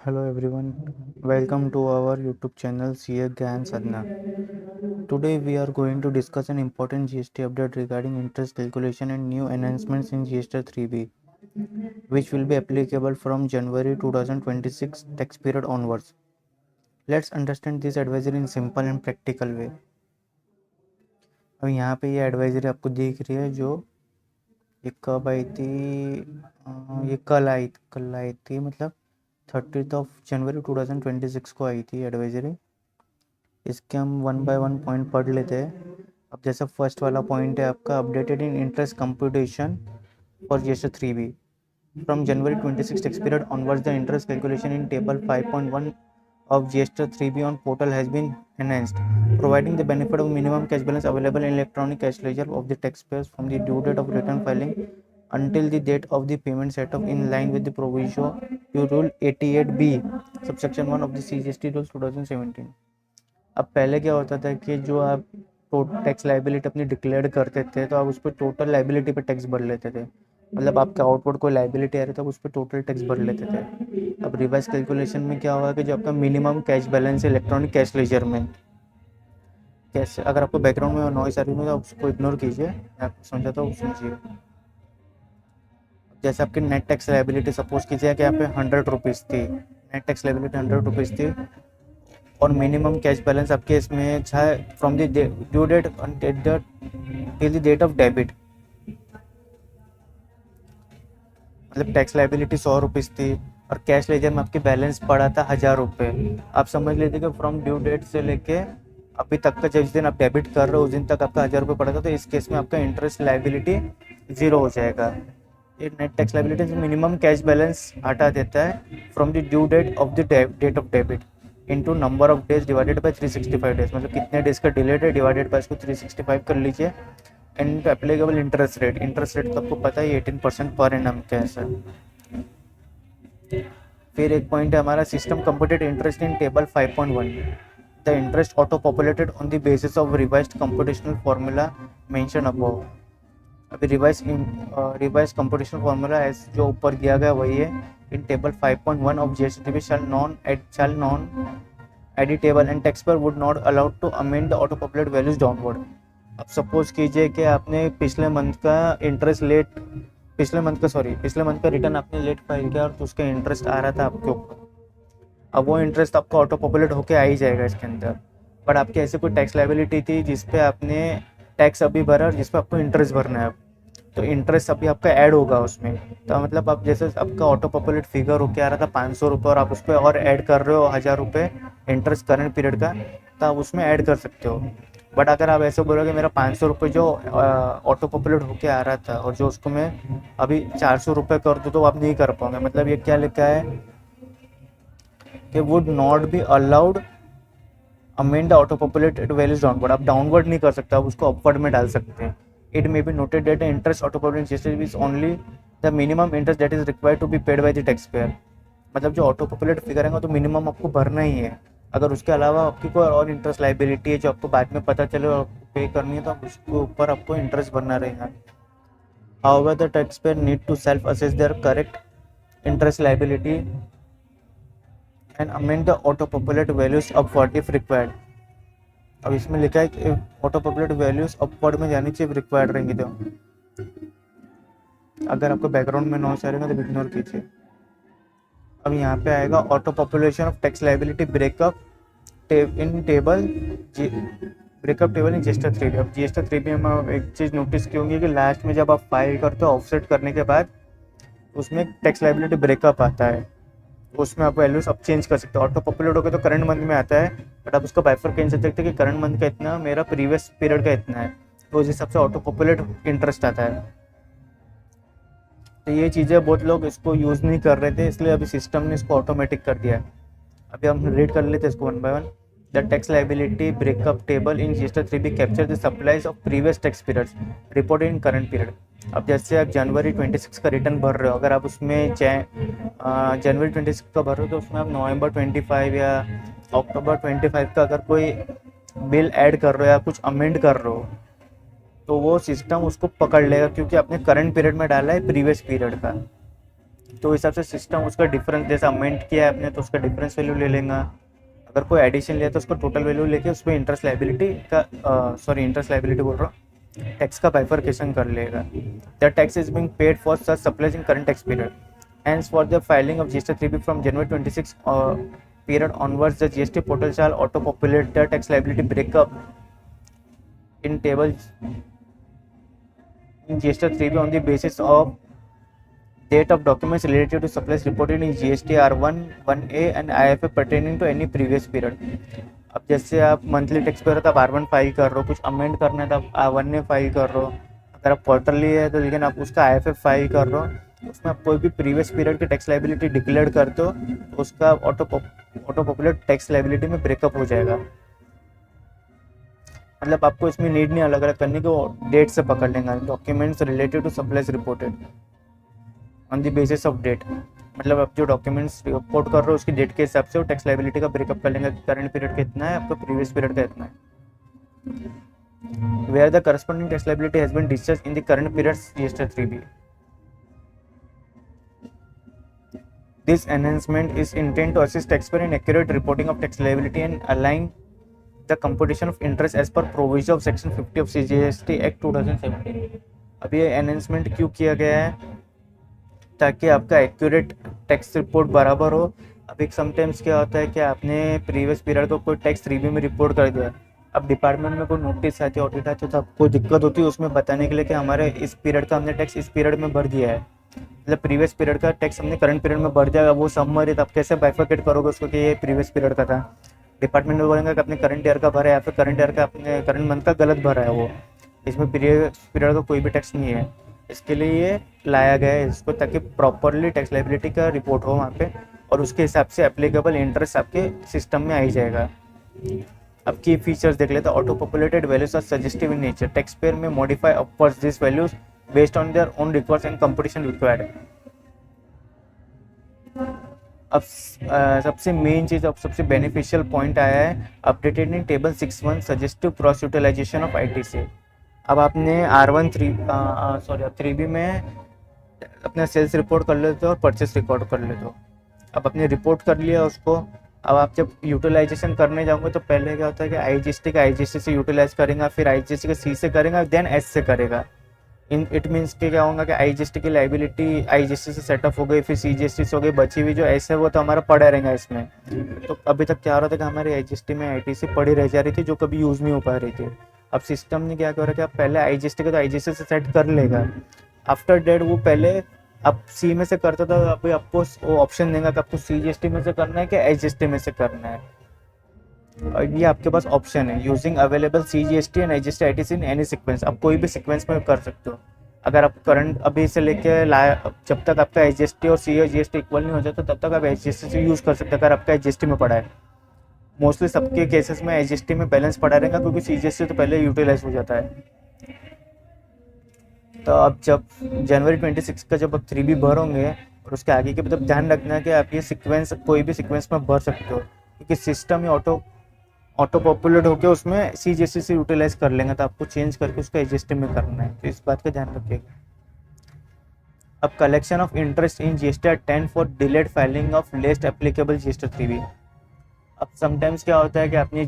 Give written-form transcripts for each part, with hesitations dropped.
Hello everyone, welcome to our YouTube channel CA Gyan Sadhna. Today we are going to discuss an important GST update regarding interest calculation and new enhancements in GST 3B, which will be applicable from January 2026 tax period onwards. Let's understand this advisory in simple and practical way. अब यहाँ पे ये advisory आपको दिख रही है जो ये कब आई थी, ये कल आई थी मतलब 30 जनवरी 2026 को आई थी एडवाइजरी। इसके हम वन बाय वन पॉइंट पढ़ लेते हैं। अब जैसा फर्स्ट वाला पॉइंट है आपका updated in interest computation for GST 3B from January 26 tax period onwards the interest calculation in table 5.1 of GST 3B on portal has been enhanced, providing the benefit of minimum cash balance available in electronic cash ledger of the taxpayers from the due date of return filing until the date of the payment set up in line with the proviso to rule 88B subsection 1 of the CGST rules 2017। अब पहले क्या होता था कि जो आप tax liability अपनी declare करते थे तो आप उस पर टोटल लाइबिलिटी पे टैक्स भर लेते थे। मतलब आपका आउटपुट कोई लाइबिलिटी आ रही था उस पर टोटल टैक्स भर लेते थे। अब रिवाइज कैलकुलेशन में क्या हुआ कि जो आपका मिनिमम कैश बैलेंस है इलेक्ट्रॉनिक कैश लेजर में, कैसे अगर आपको बैकग्राउंड में नॉइस आ रही है तो आप उसको इग्नोर कीजिए, मैं आपको समझाता हूँ, समझिए। जैसे आपकी नेट टैक्स लाइबिलिटी सपोज कीजिए कि यहाँ पे 100 रुपीज़ थी, नेट टैक्स लाइबिलिटी 100 रुपीज़ थी और मिनिमम कैश बैलेंस आपके इसमें from the due date till the date of debit. मतलब टैक्स लाइबिलिटी 100 रुपीज़ थी और कैश लेजर में आपके बैलेंस पड़ा था 1000 रुपये। आप समझ लीजिए कि फ्रॉम ड्यू डेट से लेके अभी तक का जिस दिन आप डेबिट कर रहे हो उस दिन तक आपका 1000 रुपये पड़ा था, तो इस केस में आपका इंटरेस्ट लाइबिलिटी ज़ीरो हो जाएगा। ये नेट टैक्स लाइबिलिटी से मिनिमम कैश बैलेंस हटा देता है from the due date of the date of debit into number of days divided by 365 days. मतलब कितने डेज का डिलेड है डिवाइडेड बाई इसको 365 कर लीजिए। एंड एप्लीकेबल इंटरेस्ट रेट तो आपको पता है 18% पर एनम का है सर। फिर एक पॉइंट है हमारा system computed interest in table 5.1, the interest auto populated on the basis of revised computational formula mention above. अभी रिवाइज कंप्यूटेशनल फार्मूला जो ऊपर दिया गया वही है। In table 5.1 of GST shall non editable and taxpayer would not allowed to amend the auto populate values downward. अब suppose कीजिए कि आपने पिछले मंथ का रिटर्न आपने लेट फाइल किया और तो उसका इंटरेस्ट आ रहा था आपके ऊपर। अब वो इंटरेस्ट आपका ऑटो पॉपुलेट होके आ ही जाएगा इसके अंदर। बट आपकी ऐसी कोई टैक्स लाइबिलिटी थी जिसपे आपने टैक्स अभी भरा और जिसपे आपको इंटरेस्ट भरना है, तो इंटरेस्ट अभी आपका ऐड होगा उसमें। तो मतलब आप जैसे आपका ऑटो पॉपुलेट फिगर होके आ रहा था 500 रुपये और आप उस पर और ऐड कर रहे हो 1000 रुपये इंटरेस्ट करंट पीरियड का, तो आप उसमें ऐड कर सकते हो। बट अगर आप ऐसे बोलोगे मेरा 500 रुपये जो ऑटो पॉपुलेट होके आ रहा था और जो उसको मैं अभी 400 रुपये कर दूँ तो आप नहीं कर पाओगे। मतलब ये क्या लिखा है कि would not be allowed amend the auto populated values downward. आप डाउनवर्ड नहीं कर सकते, आप उसको अपवर्ड में डाल सकते हैं। It may be noted that interest auto populate is only the minimum interest that is required to be paid by the tax payer. मतलब जो ऑटो पॉपुलेट फिगर है तो मिनिमम आपको भरना ही है। अगर उसके अलावा आपकी कोई और इंटरेस्ट लाइबिलिटी है जो आपको बाद में पता चले और पे करनी है तो आप उसके ऊपर आपको इंटरेस्ट भरना रहेगा। However the tax payer need to self assess their correct interest liability and amend the auto populate values upward if required. अब इसमें लिखा है कि ऑटो पॉपुलेट वैल्यूज अपवर्ड में जानी चाहिए रिक्वायर्ड रहेंगी। तो अगर आपको बैकग्राउंड में नॉइस आ रहा है तो इग्नोर कीजिए। अब यहाँ पे आएगा auto population of tax liability breakup in table in GST 3B। अब जीएसटी 3B में एक चीज़ नोटिस की होंगी कि लास्ट में जब आप फाइल करते हो ऑफसेट करने के बाद उसमें टैक्स लाइबिलिटी ब्रेकअप आता है, उसमें आप वैल्यूज अब चेंज कर सकते हो। ऑटो पॉपुलेट हो गया तो करंट मंथ में आता है, बट आप उसको बाइफरकेशन से देखते हैं कि करंट मंथ का इतना, मेरा प्रीवियस पीरियड का इतना है, तो उस हिसाब से ऑटो पॉपुलेट इंटरेस्ट आता है। तो ये चीज़ें बहुत लोग इसको यूज़ नहीं कर रहे थे, इसलिए अभी सिस्टम ने इसको ऑटोमेटिक कर दिया है। अभी हम रीड कर लेते हैं इसको one by one. The tax liability breakup table in GST 3B capture the supplies of previous tax periods reported in current period. अब जैसे आप जनवरी 26 का रिटर्न भर रहे हो, अगर आप उसमें जनवरी 26 का भर रहे हो तो उसमें आप नवंबर 25 या अक्टूबर 25 का अगर कोई बिल ऐड कर रहे हो या कुछ अमेंड कर रहे हो तो वो सिस्टम उसको पकड़ लेगा, क्योंकि आपने करंट पीरियड में डाला है प्रीवियस पीरियड का। तो उस हिसाब से सिस्टम उसका डिफरेंस, जैसा अमेंड किया है आपने तो उसका डिफरेंस वैल्यू ले लेगा। अगर कोई एडिशन लिया तो उसको टोटल वैल्यू लेके उसमें इंटरेस्ट लाइबिलिटी का इंटरेस्ट लाइबिलिटी बोल रहा हूँ, टैक्स का बाइफरकेशन कर लेगा। The tax is being paid for such supplies in current tax period, hence for the filing of GST 3B from January 26 period onwards, the GST portal shall auto populate the tax liability breakup in tables in GST 3B on the basis of date of documents related to supplies reported in GST R1, 1A and IFA pertaining to any previous period। अब जैसे आप monthly tax पे हो तो आप R1 file कर रहे हो, कुछ अमेंड करना है तो आप R1 ने फाइल कर रहे हो। अगर आप क्वार्टरली है तो लेकिन आप उसका IFA फाइल कर रहे हो, उसमें आप कोई भी प्रीवियस पीरियड की टैक्स लाइबिलिटी डिक्लेयर करते हो तो उसका ऑटो पॉपुलेट टैक्स लाइबिलिटी में ब्रेकअप हो जाएगा। मतलब आपको इसमें नीड नहीं अलग अलग करने की, डेट से पकड़ लेंगे, documents related to supplies reported on the basis of date. मतलब आप जो डॉक्यूमेंट्स रिपोर्ट कर रहे हो उसकी डेट के हिसाब से वो टैक्स लाइबिलिटी का ब्रेकअप कर लेंगे, करंट पीरियड का इतना है, आपका प्रीवियस पीरियड का इतना है। Where the corresponding tax liability has been discharged in the current period GST 3B। This enhancement is intended to assist taxpayer in accurate reporting of tax liability and align the computation of interest as per provision of section 50 of CGST Act 2017। अब ये enhancement क्यों किया गया है? ताकि आपका accurate tax report बराबर हो। अब एक समटाइम्स क्या होता है कि आपने प्रीवियस पीरियड को कोई टैक्स 3B में रिपोर्ट कर दिया, अब डिपार्टमेंट में कोई नोटिस आती है, ऑडिट आती है, तो आपको दिक्कत होती है उसमें बताने के लिए कि हमारे इस पीरियड का हमने टैक्स इस पीरियड में भर दिया है, मतलब प्रीवियस पीरियड का टैक्स हमने करंट पीरियड में भर दिया। वो समरी तो आप कैसे बाइफरकेट करोगे उसको कि ये प्रीवियस पीरियड का था? डिपार्टमेंट में बोलेंगे कि अपने करंट ईयर का भरा है या फिर करंट ईयर का अपने करंट मंथ का गलत भरा है, वो इसमें प्रीवियस पीरियड का कोई भी टैक्स नहीं है। इसके लिए ये लाया गया है इसको, ताकि प्रॉपरली टैक्स लाइबिलिटी का रिपोर्ट हो वहाँ पे और उसके हिसाब से एप्लीकेबल इंटरेस्ट आपके सिस्टम में आ ही जाएगा। अब की फीचर्स देख लेते हैं। Auto populated values are suggestive in nature, tax payer में modify upwards this values based on their own requires and competition required. अब सबसे मेन चीज, अब सबसे बेनिफिशियल पॉइंट आया है updated in table 6.1 suggestive cross utilisation of ITC। अब आपने R1 3B में अपना सेल्स रिपोर्ट कर लेते हो और परचेस रिकॉर्ड कर लेते हो। अब आपने रिपोर्ट कर लिया उसको, अब आप जब यूटिलाइजेशन करने जाओगे तो पहले क्या होता है कि IGST का IGST से यूटिलाइज करेगा, फिर IGST का C से करेगा, देन S से करेगा। इट मीन्स कि क्या होगा कि IGST की लाइबिलिटी IGST से सेटअप हो गई, फिर CGST से हो गई, बची हुई जो ऐसे वो तो हमारा पड़ा रहेगा इसमें। तो अभी तक क्या हो रहा था कि हमारी IGST में ITC पड़ी रह जा रही थी जो कभी यूज़ नहीं हो पा रही थी। अब सिस्टम ने क्या करा कि आप पहले IGST का तो IGST से सेट कर लेगा, आफ्टर डेट वो पहले आप C में से करता था, अभी आपको वो ऑप्शन देगा कि आपको CGST में से करना है कि IGST में से करना है। और ये आपके पास ऑप्शन है, using available CGST and IGST ITC in any sequence. आप कोई भी सीक्वेंस में कर सकते हो। अगर आप करंट अभी से लेके जब तक आपका IGST और CGST इक्वल नहीं हो जाता तब तक आप IGST से यूज़ कर सकते हैं अगर आपका IGST में पड़ा है। मोस्टली सबके केसेस में IGST में बैलेंस पड़ा रहेगा क्योंकि CGST तो पहले यूटिलाइज हो जाता है। तो अब जब जनवरी 26 का जब आप 3B भरोगे और उसके आगे के मतलब ध्यान रखना है कि आप ये सीक्वेंस कोई भी सीक्वेंस में भर सकते हो क्योंकि सिस्टम ही ऑटो पॉपुलेट होकर उसमें CGST से यूटिलाइज कर लेंगे, तो आपको चेंज करके उसको IGST में करना है, तो इस बात का ध्यान रखिएगा। अब collection of interest in GST 10 for delayed filing of latest applicable GST 3B। अब समटाइम्स क्या होता है कि आपने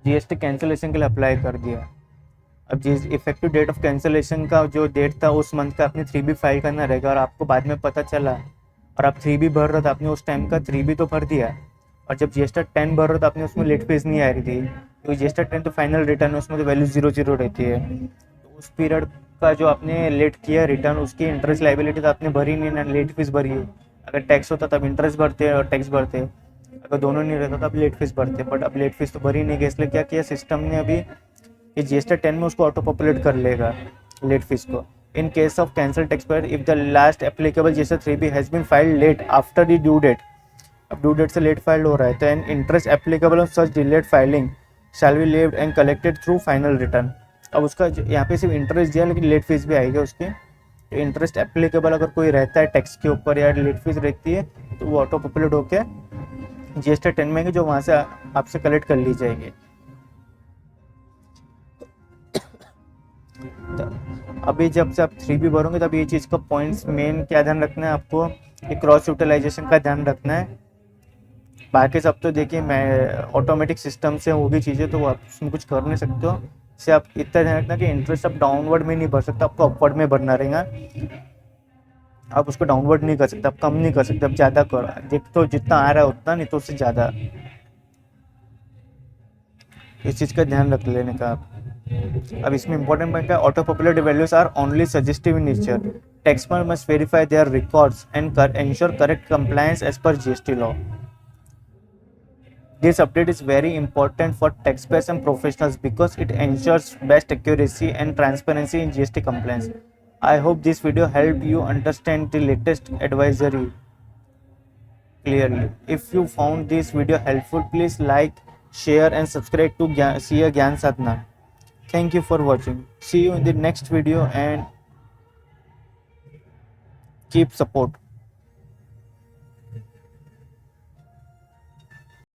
GST कैंसिलेशन के लिए अप्लाई कर दिया, अब जिस इफेक्टिव डेट ऑफ कैंसिलेशन का जो डेट था उस मंथ का आपने 3B फाइल करना रहेगा और आपको बाद में पता चला और आप 3B भर रहे थे, आपने उस टाइम का 3B तो भर दिया और जब GST 10 भर रहे तो आपने उसमें लेट फीस नहीं आ रही थी क्योंकि GST 10 तो फाइनल रिटर्न है, उसमें तो वैल्यू 0 रहती है। तो उस पीरियड का जो आपने लेट किया रिटर्न उसकी इंटरेस्ट लाइबिलिटी तो आपने भरी नहीं ना, लेट फीस भरी है। अगर टैक्स होता तब इंटरेस्ट भरते और टैक्स भरते, अगर दोनों नहीं रहता तब लेट फीस भरते, बट अब लेट फीस तो भरी नहीं गई, इसलिए क्या किया सिस्टम ने अभी कि GST 10 में उसको ऑटो पॉपुलेट कर लेगा लेट फीस को। In case of cancel tax payer if the last applicable GST 3B has been filed late after the due date, अब ड्यू डेट से लेट फाइल्ड हो रहा है तो an interest applicable on such delayed filing shall be levied and collected through final return. अब उसका यहाँ पे सिर्फ इंटरेस्ट दिया लेकिन लेट फीस भी आएगी उसकी। तो इंटरेस्ट एप्लीकेबल अगर कोई रहता है टैक्स के ऊपर या लेट फीस रहती है तो वो ऑटो पॉपुलेट होकर GST 10 में जो वहाँ से आपसे कलेक्ट कर ली जाएगी। अभी जब से आप 3B भरोगे तब ये चीज़ का पॉइंट्स मेन क्या ध्यान रखना है आपको, कि क्रॉस यूटिलाइजेशन का ध्यान रखना है। बाकी सब तो देखिए मैं ऑटोमेटिक सिस्टम से होगी चीज़ें, तो आप उसमें कुछ कर नहीं सकते हो। इससे आप इतना ध्यान रखना कि इंटरेस्ट आप डाउनवर्ड में नहीं भर सकते, आपको अपवर्ड में भरना रहेगा। आप उसको डाउनवर्ड नहीं कर सकते, आप कम नहीं कर सकते, आप ज़्यादा कर देख, तो जितना आ रहा है उतना, नहीं तो उससे ज़्यादा। इस चीज़ का ध्यान रख लेने का आप। अब इसमें इंपॉर्टेंट पॉइंट है, auto popular values are only suggestive in nature, taxpayer must verify their records and ensure correct compliance as per GST law. This update is very important for taxpayers and professionals because it ensures best accuracy and transparency in GST compliance. I hope this video helped you understand the latest advisory clearly. If you found this video helpful, please like, share and subscribe to CA Gyan Sadhana. Thank you for watching. See you in the next video and keep support.